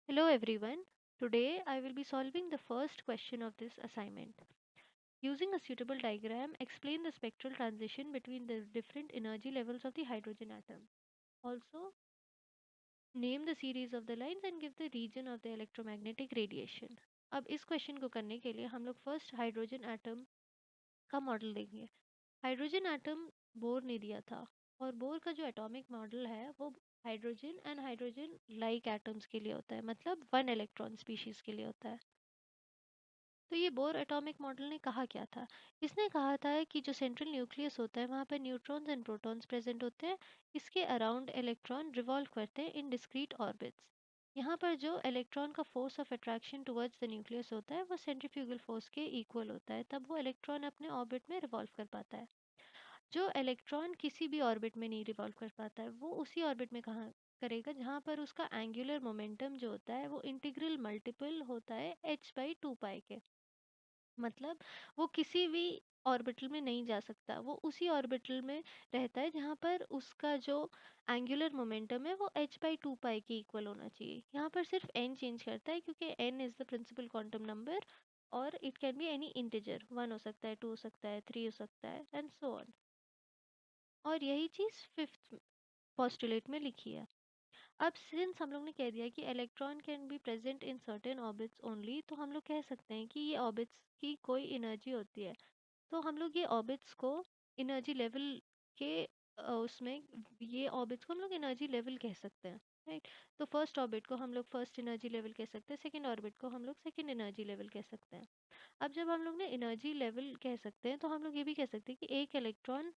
Hello everyone. Today I will be solving the first question of this assignment. Using a suitable diagram, explain the spectral transition between the different energy levels of the hydrogen atom. Also, name the series of the lines and give the region of the electromagnetic radiation. अब इस question को करने के लिए हम लोग first hydrogen atom का model देंगे। हाइड्रोजन एटम बोर ने दिया था और बोर का जो एटॉमिक मॉडल है वो hydrogen and hydrogen like atoms के लिए होता है, मतलब वन इलेक्ट्रॉन स्पीशीज के लिए होता है। तो ये बोर एटॉमिक मॉडल ने कहा क्या था? इसने कहा था कि जो सेंट्रल न्यूक्लियस होता है वहाँ पर न्यूट्रॉन्स एंड प्रोटॉन्स प्रेजेंट होते हैं। इसके अराउंड इलेक्ट्रॉन रिवॉल्व करते हैं इन डिस्क्रीट ऑर्बिट्स। यहाँ पर जो इलेक्ट्रॉन का force of attraction towards the nucleus होता है वो सेंट्रीफ्यूगल फोर्स के इक्वल होता है, तब वो इलेक्ट्रॉन अपने ऑर्बिट में रिवॉल्व कर पाता है। जो इलेक्ट्रॉन किसी भी ऑर्बिट में नहीं रिवॉल्व कर पाता है वो उसी ऑर्बिट में कहाँ करेगा जहाँ पर उसका एंगुलर मोमेंटम जो होता है वो इंटीग्रल मल्टीपल होता है h/2 के। मतलब वो किसी भी ऑर्बिटल में नहीं जा सकता, वो उसी ऑर्बिटल में रहता है जहाँ पर उसका जो एंगुलर मोमेंटम है वो h/2 के इक्वल होना चाहिए। यहाँ पर सिर्फ n चेंज करता है क्योंकि n is the principal quantum number और it can be any integer, 1 हो सकता है, 2 हो सकता है, 3 हो सकता है एंड सो ऑन। और यही चीज़ फिफ्थ पोस्टुलेट में लिखी है। अब सिंस हम लोग ने कह दिया कि electron can be present in certain orbits only, तो हम लोग कह सकते हैं कि ये ऑर्बिट्स की कोई एनर्जी होती है। तो हम लोग ये ऑर्बिट्स को एनर्जी लेवल के उसमें ये ऑर्बिट्स को हम लोग एनर्जी लेवल कह सकते हैं, राइट। तो फर्स्ट ऑर्बिट को हम लोग फर्स्ट एनर्जी लेवल कह सकते हैं, सेकंड ऑर्बिट को हम लोग सेकंड एनर्जी लेवल कह सकते हैं। अब जब हम लोग ने एनर्जी लेवल कह सकते हैं तो हम लोग ये भी कह सकते हैं कि एक इलेक्ट्रॉन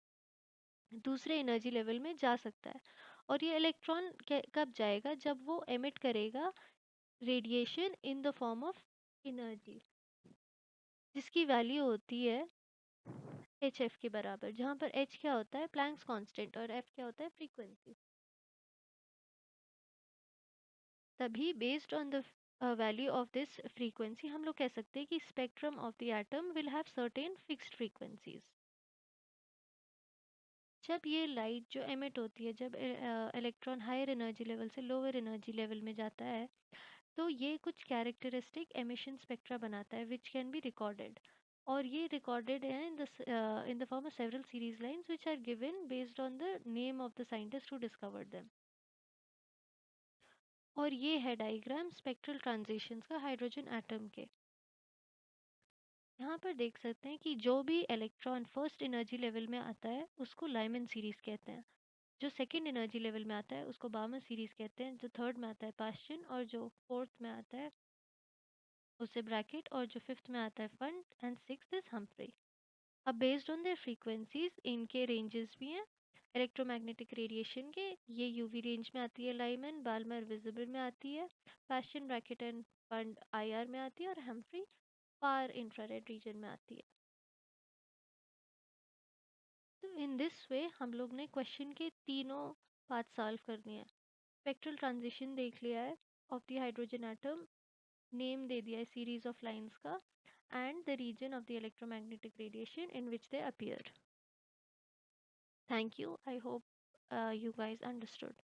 दूसरे एनर्जी लेवल में जा सकता है। और ये इलेक्ट्रॉन कब जाएगा? जब वो एमिट करेगा radiation in the form of energy, जिसकी वैल्यू होती है एच एफ के बराबर, जहाँ पर एच क्या होता है? प्लैंक्स कांस्टेंट, और एफ क्या होता है? फ्रीक्वेंसी। तभी based on the value of this frequency हम लोग कह सकते हैं कि spectrum of the atom will have certain fixed frequencies. जब ये लाइट जो एमिट होती है, जब इलेक्ट्रॉन हायर एनर्जी लेवल से लोअर एनर्जी लेवल में जाता है, तो ये कुछ कैरेक्टरिस्टिक एमिशन स्पेक्ट्रा बनाता है विच कैन बी रिकॉर्डेड। और ये रिकॉर्डेड है in the form of several series lines which are given based on the name of the scientist who discovered them. और ये है डायग्राम स्पेक्ट्रल ट्रांजिशंस का hydrogen atom के। यहाँ पर देख सकते हैं कि जो भी इलेक्ट्रॉन फर्स्ट एनर्जी लेवल में आता है उसको लाइमन सीरीज कहते हैं, जो सेकंड एनर्जी लेवल में आता है उसको बामन सीरीज कहते हैं, जो थर्ड में आता है पास्चन, और जो फोर्थ में आता है उसे ब्रैकेट, और जो फिफ्थ में आता है fund, and sixth is Humphry. अब बेस्ड ऑन देयर फ्रीक्वेंसीज इनके रेंजेस भी हैं इलेक्ट्रोमैग्नेटिक रेडिएशन के। ये यूवी रेंज में आती है लाइमन, बाल्मर विजिबल में आती है, Paschen bracket end fund IR में आती है, और हम्फ्री फार इंफ्रारेड रीजन में आती है। तो इन दिस वे हम लोग ने क्वेश्चन के तीनों पार्ट सॉल्व करनी है। स्पेक्ट्रल ट्रांजिशन देख लिया है of the hydrogen atom, name दे दिया है सीरीज ऑफ लाइंस का, and the region of the electromagnetic radiation in which they appear. Thank you, I hope you guys understood.